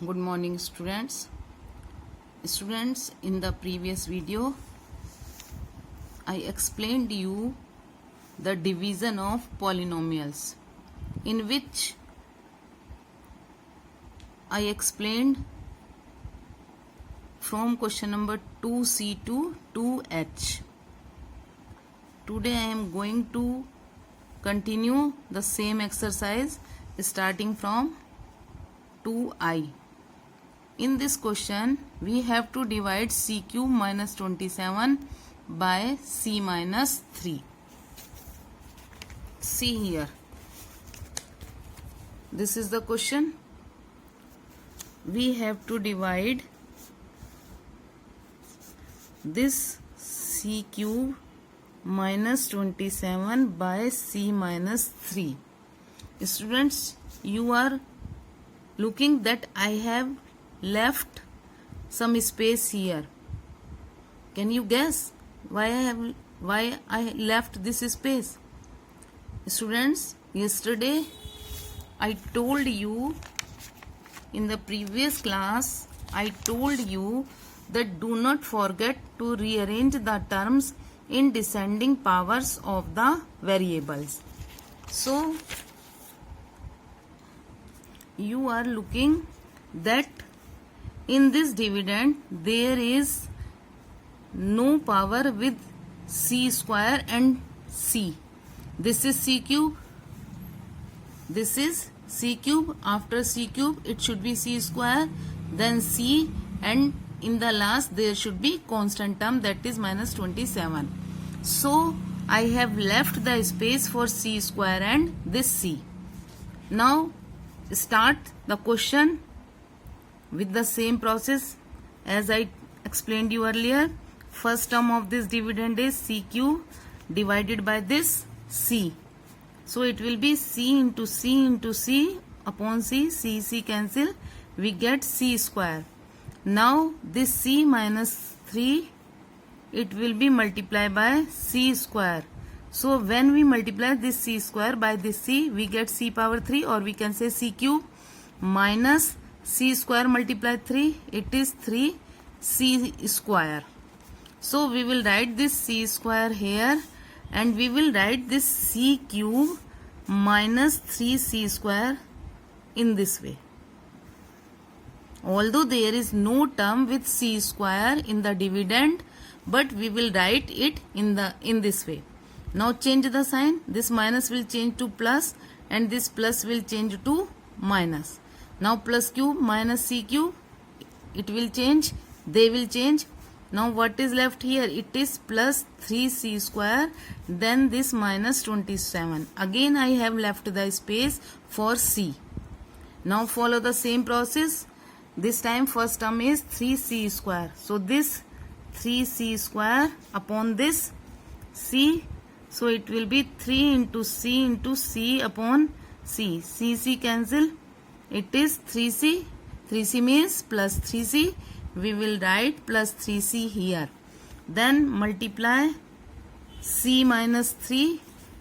Good morning, students. In the previous video, I explained you the division of polynomials, in which I explained from question number 2C to 2H. Today I am going to continue the same exercise starting from 2I. In this question, we have to divide c cube minus 27 by c minus 3. See here. This is the question. We have to divide this c cube minus 27 by c minus 3. Students, you are looking that I have left some space here. Can you guess why I left this space? Students, yesterday I told you, in the previous class I told you that do not forget to rearrange the terms in descending powers of the variables. So you are looking that in this dividend there is no power with c square and c. This is c cube. This is c cube. After c cube it should be c square, then c, and in the last there should be constant term, that is minus 27. So I have left the space for c square and this c. Now start the question with the same process as I explained you earlier. First term of this dividend is c cube divided by this c. So it will be c into c upon c cancel, we get c square. Now this c minus 3, it will be multiplied by c square. So when we multiply this c square by this c, we get c power 3, or we can say c cube minus c square multiplied 3, it is 3c square. So we will write this c square here, and we will write this c cube minus 3c square in this way. Although there is no term with c square in the dividend, but we will write it in this way. Now change the sign. This minus will change to plus, and this plus will change to minus. Now plus cube minus c cube, it will change, they will change. Now what is left here? It is plus 3c square, then this minus 27. Again I have left the space for c. Now follow the same process. This time first term is 3c square. So this 3c square upon this c. So it will be 3 into c upon c. C cancel. It is 3c. 3c means plus 3c. We will write plus 3c here. Then multiply c minus 3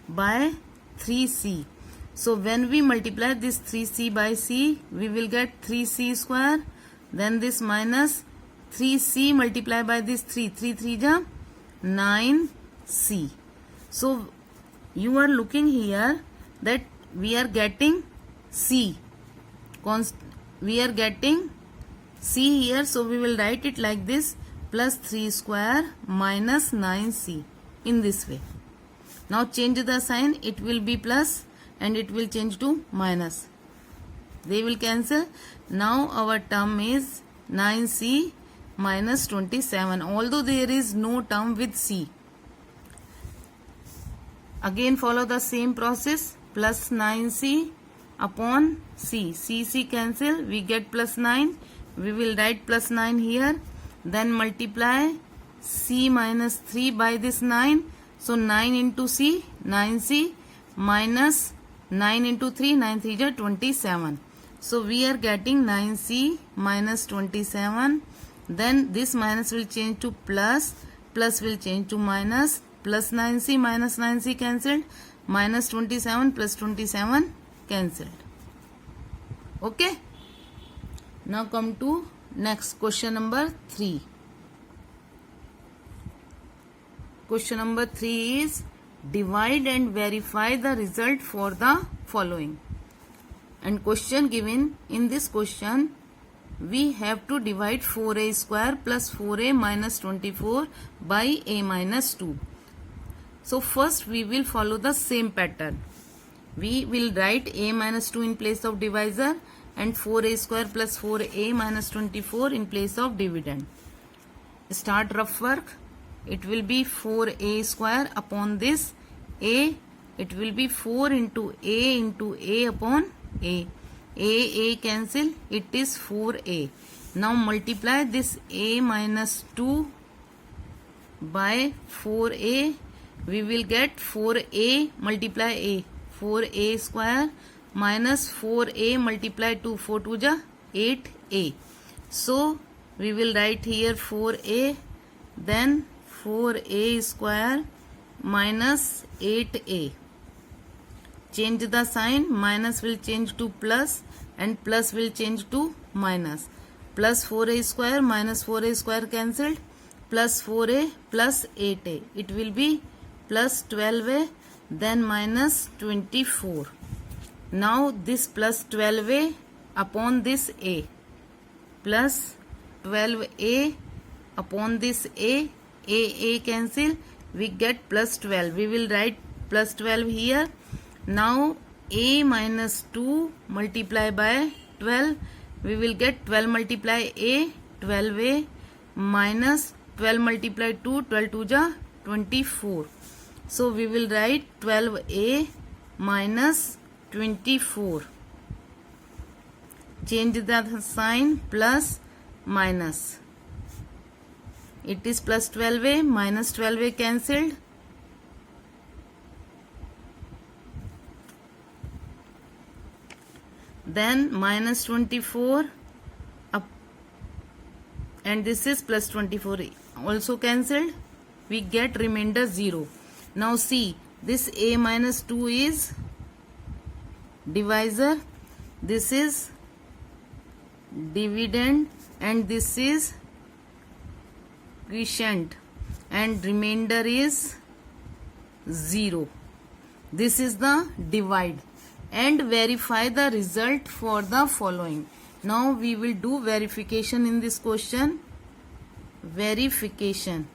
by 3c. So when we multiply this 3c by c, we will get 3c square. Then this minus 3c multiplied by this 3. 3 3 ja 9c. So you are looking here that we are getting c. We are getting c here, so we will write it like this, plus 3 square minus 9c in this way. Now change the sign, it will be plus and it will change to minus. They will cancel. Now our term is 9c minus 27, although there is no term with c. Again follow the same process, plus 9c upon c. C cancel, we get plus 9. We will write plus 9 here. Then multiply c minus 3 by this 9. So 9 into c, 9c minus 9 into 3, 9 3 is 27. So we are getting 9c minus 27. Then this minus will change to plus, plus will change to minus, plus 9c minus 9c cancelled, minus 27 plus 27 cancelled. Okay. Now come to next question number 3. Question number 3 is divide and verify the result for the following. And question given in this question, we have to divide 4a square plus 4a minus 24 by a minus 2. So first we will follow the same pattern. We will write a minus 2 in place of divisor and 4a square plus 4a minus 24 in place of dividend. Start rough work. It will be 4a square upon this a. It will be 4 into a upon a. A cancel. It is 4a. Now multiply this a minus 2 by 4a. We will get 4a multiply a. 4a square minus 4a multiply 2. 4 2 ja 8a. So we will write here 4a, then 4a square minus 8a. Change the sign. Minus will change to plus and plus will change to minus. Plus 4a square minus 4a square cancelled. Plus 4a plus 8a. It will be plus 12a, then minus 24. Now this plus 12a upon this a. Plus 12a upon this a cancel. We get plus 12. We will write plus 12 here. Now a minus 2 multiply by 12. We will get 12 multiply a, 12a minus 12 multiply 2, 12 2 ja 24. So we will write 12a minus 24. Change the sign, plus minus. It is plus 12a minus 12a cancelled. Then minus 24 up, and this is plus 24 also cancelled. We get remainder 0. Now see, this a minus 2 is divisor, this is dividend, and this is quotient, and remainder is 0. This is the divide. And verify the result for the following. Now we will do verification in this question. Verification.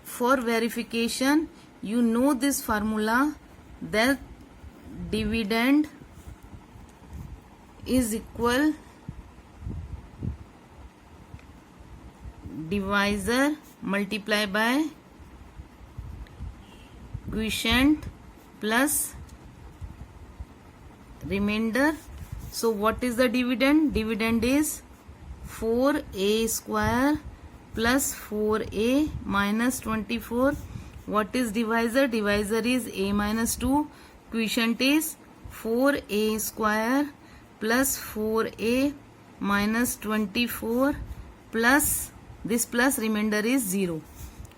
For verification, you know this formula, that dividend is equal divisor multiply by quotient plus remainder. So what is the dividend? Dividend is 4a square plus 4a minus 24. What is divisor? Divisor is a minus 2. Quotient is 4a square plus 4a minus 24 plus this plus remainder is 0.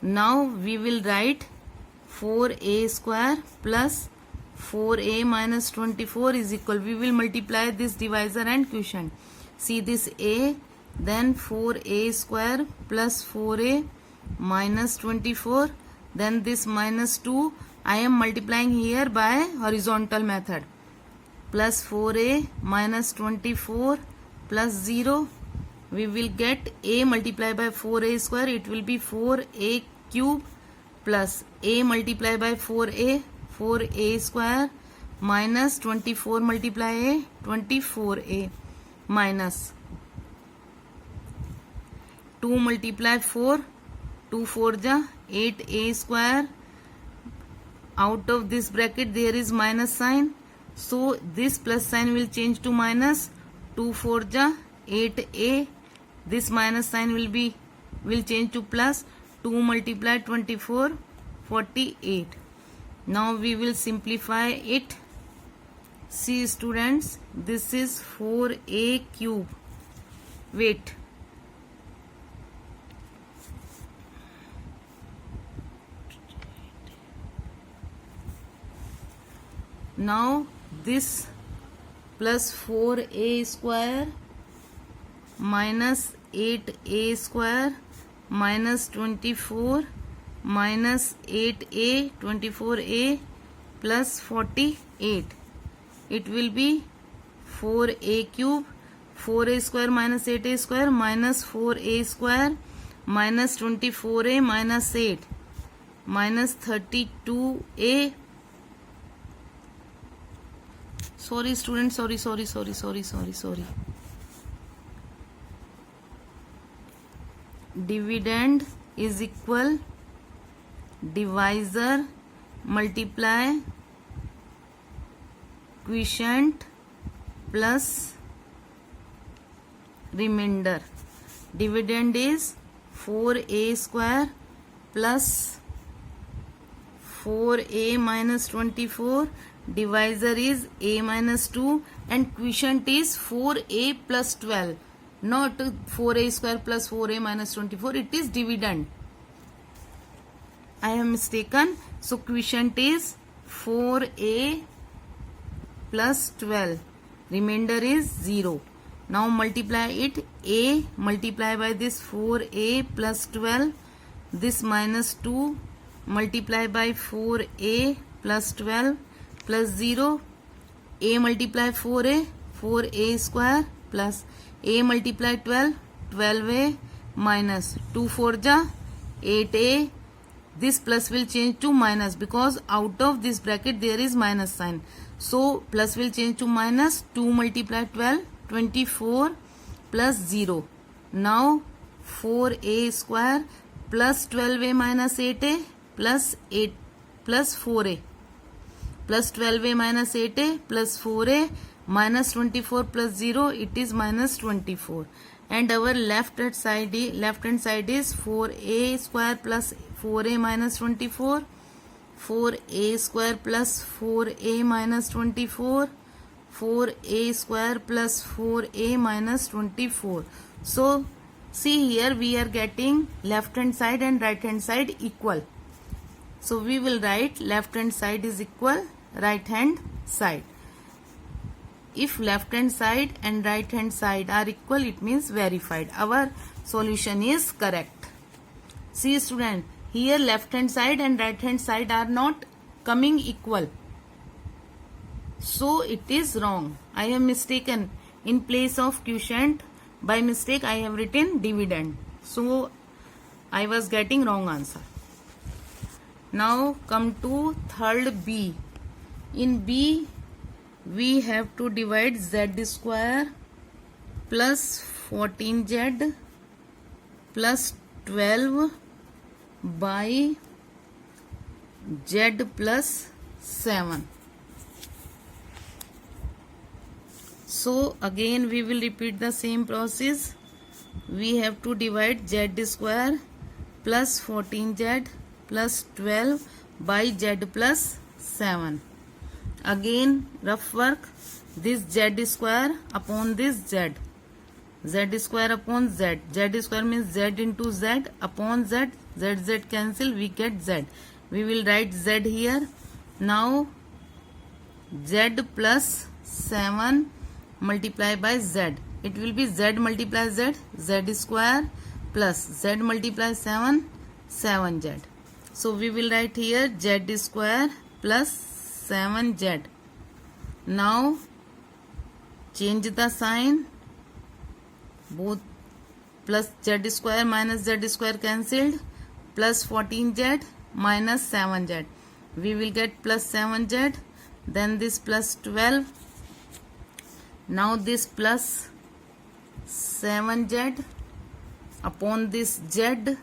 Now we will write 4a square plus 4a minus 24 is equal. We will multiply this divisor and quotient. See this a, then 4a square plus 4a minus 24, then this minus 2. I am multiplying here by horizontal method. Plus 4a minus 24 plus 0. We will get a multiplied by 4a square. It will be 4a cube plus a multiplied by 4a square minus 24 multiply a, 24a minus 2 multiply 4, 2 4 ja 8a square. Out of this bracket there is minus sign, so this plus sign will change to minus. 2 4 ja 8a. This minus sign will change to plus. 2 multiply 24, 48. Now we will simplify it. See students, this is 4a cube. Wait. Now this plus 4a square minus 8a square minus 24 minus 8a 24a plus 48. It will be 4a cube, 4a square minus 8a square minus 4a square minus 24a minus 8 minus 32a. Sorry student, sorry. Dividend is equal divisor multiply quotient plus remainder. Dividend is 4a square plus 4a minus 24. Divisor is a minus 2 and quotient is 4a plus 12. Not 4a square plus 4a minus 24. It is dividend. I have mistaken. So quotient is 4a plus 12. Remainder is 0. Now multiply it. A multiply by this 4a plus 12. This minus 2 multiply by 4a plus 12 plus 0. A multiply 4a, 4a square plus a multiply 12, 12a minus 2 4 ja 8a. This plus will change to minus because out of this bracket there is minus sign. So plus will change to minus. 2 multiply 12, 24 plus 0. Now 4a square plus 12a minus 8a plus 8 plus 4a plus 12a minus 8a plus 4a minus 24 plus 0. It is minus 24. And our left hand side is 4a square plus 4a minus 24, 4a square plus 4a minus 24, 4a square plus 4a minus 24. So see here we are getting left hand side and right hand side equal. So we will write left hand side is equal right hand side. If left hand side and right hand side are equal, it means verified. Our solution is correct. See student, here left hand side and right hand side are not coming equal. So it is wrong. I have mistaken. In place of quotient, by mistake I have written dividend. So I was getting wrong answer. Now come to third B. In B, we have to divide z square plus 14z plus 12 by z plus 7. So again we will repeat the same process. We have to divide z square plus 14z plus 12 by z plus 7. Again rough work, this z square upon this z, z square upon z, z square means z into z upon z, z cancel, we get z. We will write z here. Now z plus 7 multiply by z, it will be z multiply z, z square plus z multiply 7, 7z. So we will write here z square plus 7z. Now change the sign. Both plus z square minus z square cancelled. Plus 14z minus 7z. We will get plus 7z. Then this plus 12. Now this plus 7z upon this z.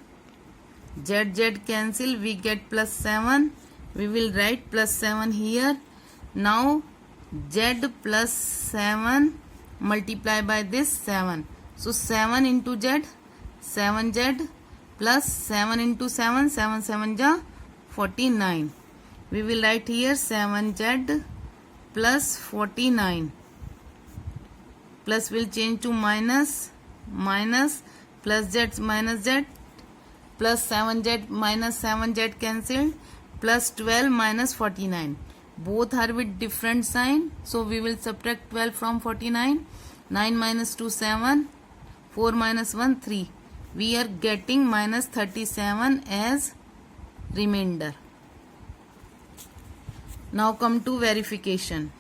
Z cancel. We get plus 7. We will write plus 7 here. Now z plus 7 multiply by this 7. So 7 into z, 7z plus 7 into 7, 7 7 ja 49. We will write here 7z plus 49. Plus will change to minus, minus plus z minus z plus 7z minus 7z cancelled. Plus 12 minus 49. Both are with different sign. So we will subtract 12 from 49. 9 minus 2, 7. 4 minus 1, 3. We are getting minus 37 as remainder. Now come to verification.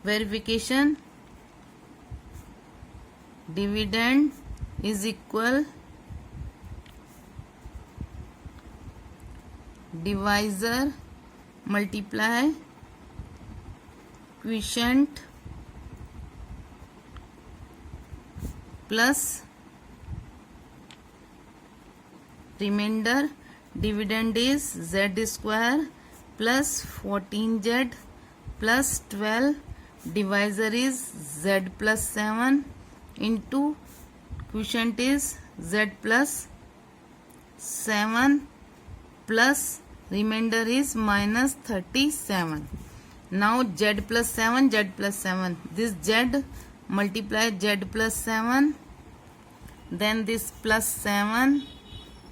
Verification, dividend is equal divisor multiply quotient plus remainder. Dividend is z square plus 14z plus 12. Divisor is z plus 7 into quotient is z plus 7 plus remainder is minus 37. Now z plus 7, z plus 7. This z multiply z plus 7. Then this plus 7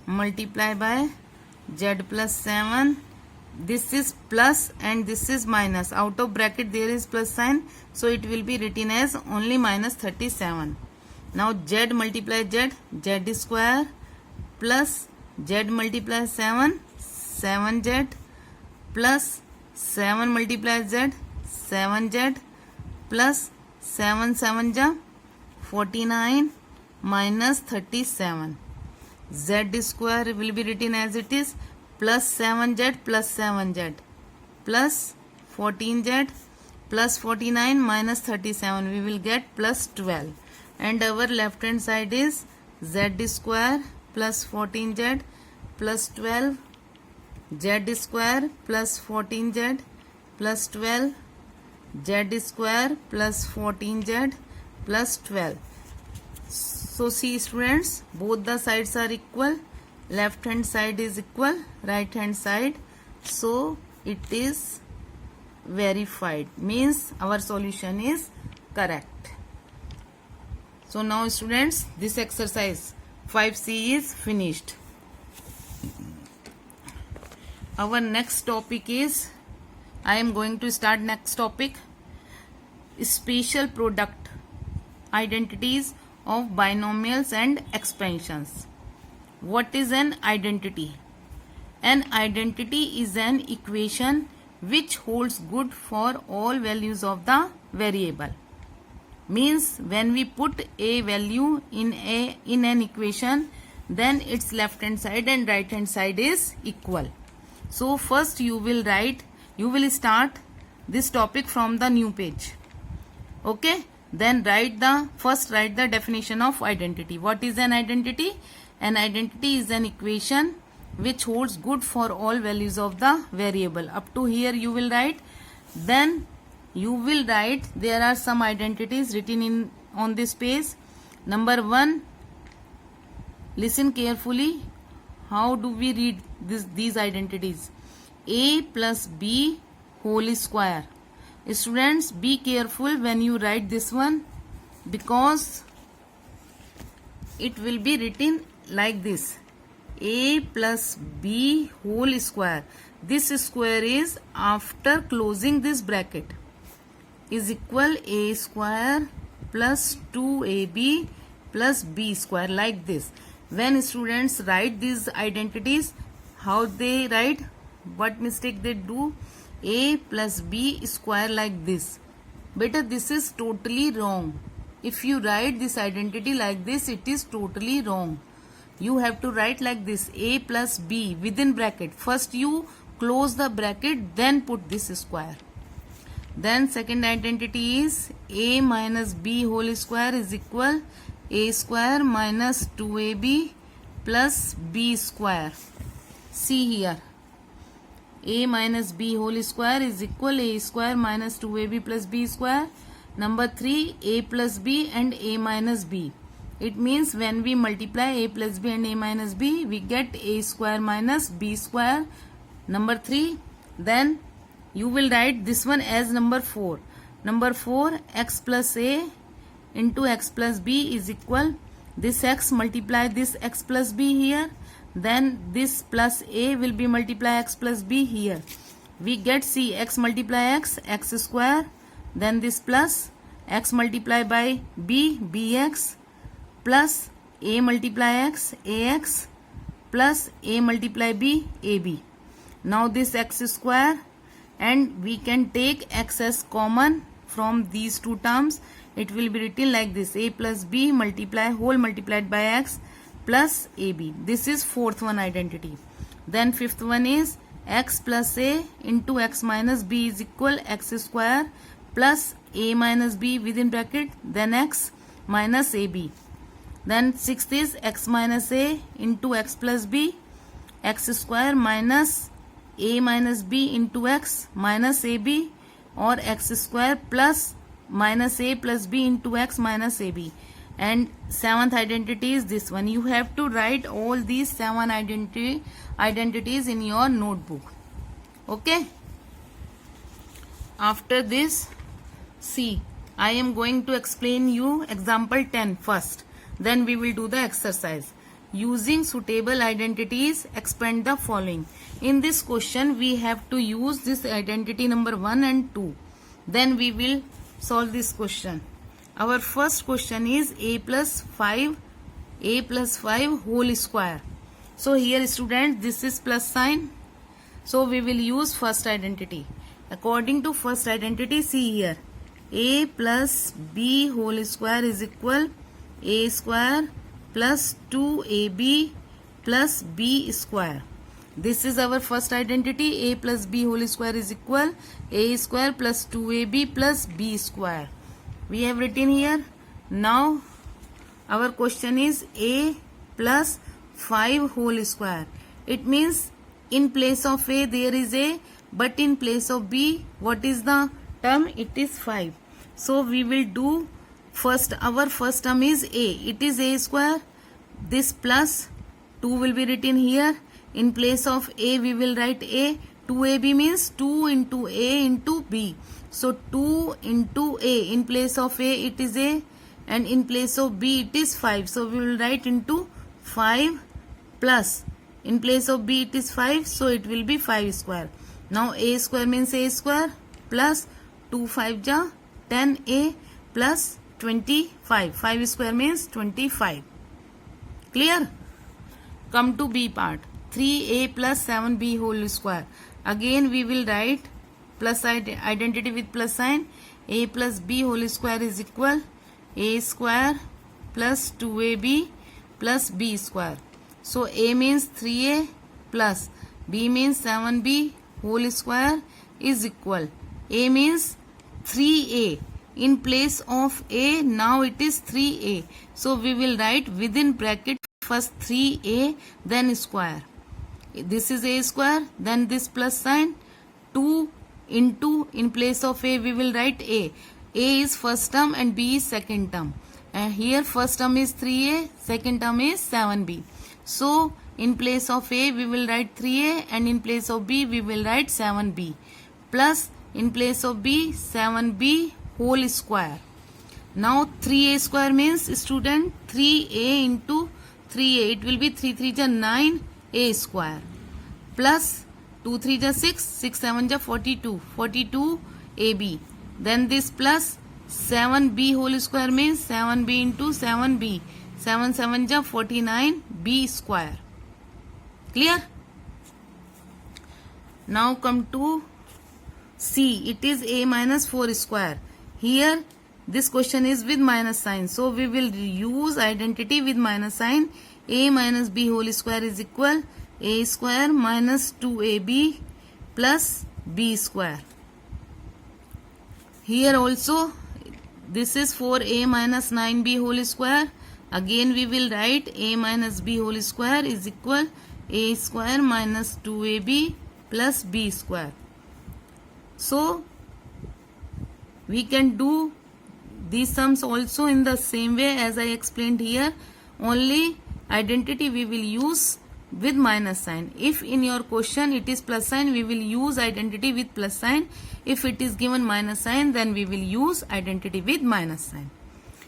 multiply by z plus 7. This is plus and this is minus. Out of bracket there is plus sign. So it will be written as only minus 37. Now z multiply z, z square plus z multiply 7, 7z plus 7 multiply z, 7z plus 7 7 ja 49 minus 37. Z square will be written as it is plus 7z plus 7z plus 14z plus 49 minus 37. We will get plus 12. And our left hand side is z square plus 14z plus 12, z square plus 14z plus 12, z square plus 14z plus 12. So see students, both the sides are equal. Left hand side is equal, right hand side. So it is verified, means our solution is correct. So now students, this exercise 5C is finished. Our next topic is, I am going to start next topic, special product identities of binomials and expansions. What is an identity? An identity is an equation which holds good for all values of the variable. Means when we put a value in an equation, then its left hand side and right hand side is equal. So first you will start this topic from the new page. Okay, then write the definition of identity. What is an identity? An identity is an equation which holds good for all values of the variable. Up to here you will write. Then you will write, there are some identities written on this page. Number 1, listen carefully. How do we read these identities? A plus B whole square. Students, be careful when you write this one, because it will be written like this: A plus B whole square. This square is after closing this bracket is equal A square plus 2AB plus B square, like this. When students write these identities, how they write? What mistake they do? A plus B square like this. Beta, this is totally wrong. If you write this identity like this, it is totally wrong. You have to write like this: A plus B within bracket. First you close the bracket, then put this square. Then second identity is A minus B whole square is equal A square minus 2AB plus B square. See here, A minus B whole square is equal A square minus 2AB plus B square. Number 3, A plus B and A minus B. It means when we multiply A plus B and A minus B, we get A square minus B square. Number 3. Then you will write this one as number 4. Number 4, x plus A into x plus B is equal, this x multiply this x plus B here, then this plus A will be multiply x plus B here. We get, see, x multiply x, x square then this plus x multiplied by b, bx, plus a multiply x, ax, plus a multiply b, ab. Now this x square, and we can take x as common from these two terms. It will be written like this: a plus b whole multiplied by x plus ab. This is fourth one identity. Then fifth one is x plus a into x minus b is equal x square plus a minus b within bracket, then x minus ab. Then sixth is x minus a into x plus b, x square minus a minus b into x minus ab, or x square plus minus a plus b into x minus ab. And seventh identity is this one. You have to write all these seven identities in your notebook. Okay. After this, see, I am going to explain you example 10 first. Then we will do the exercise. Using suitable identities, expand the following. In this question, we have to use this identity number 1 and 2. Then we will solve this question. Our first question is a plus 5 whole square. So here students, this is plus sign. So we will use first identity. According to first identity, see here, a plus b whole square is equal a square plus 2ab plus b square. This is our first identity. A plus b whole square is equal a square plus 2ab plus b square. We have written here. Now our question is a plus 5 whole square. It means in place of a there is a, but in place of b what is the term? It is 5. So we will do first, our first term is a. It is a square. This plus 2 will be written here. In place of a we will write a. 2ab means 2 into a into b. So 2 into a. In place of a it is a, and in place of b it is 5. So we will write into 5 plus. In place of b it is 5. So it will be 5 square. Now a square means a square plus 2 5 ja 10a plus 25. 5 square means 25. Clear? Come to b part. 3a plus 7b whole square. Again we will write plus identity with plus sign. A plus b whole square is equal a square plus 2ab plus b square. So a means 3a plus b means 7b whole square is equal. A means 3a. In place of a now it is 3a. So we will write within bracket first 3a then square. This is a square, then this plus sign 2 into, in place of a we will write a. A is first term and b is second term. And here first term is 3a, second term is 7b. So in place of a we will write 3a, and in place of b we will write 7b, plus in place of b 7b whole square. Now 3a square means student 3a into 3a. It will be 3 3 ja 9a square plus 2 3 ja 6, 6 7 ja 42, 42ab. Then this plus 7b whole square means 7b into 7b, 7 7 ja 49b square. Clear? Now come to C. It is a minus 4 square. Here this question is with minus sign. So we will use identity with minus sign. A minus b whole square is equal a square minus 2ab plus b square. Here also this is 4a minus 9b whole square. Again we will write a minus b whole square is equal a square minus 2ab plus b square. So we can do these sums also in the same way as I explained here. Only identity we will use with minus sign. If in your question it is plus sign, we will use identity with plus sign. If it is given minus sign, then we will use identity with minus sign.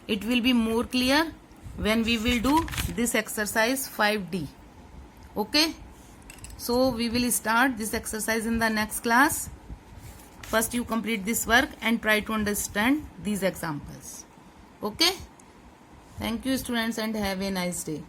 It will be more clear when we will do this exercise 5D. Okay? So we will start this exercise in the next class. First you complete this work and try to understand these examples. Okay? Thank you students and have a nice day.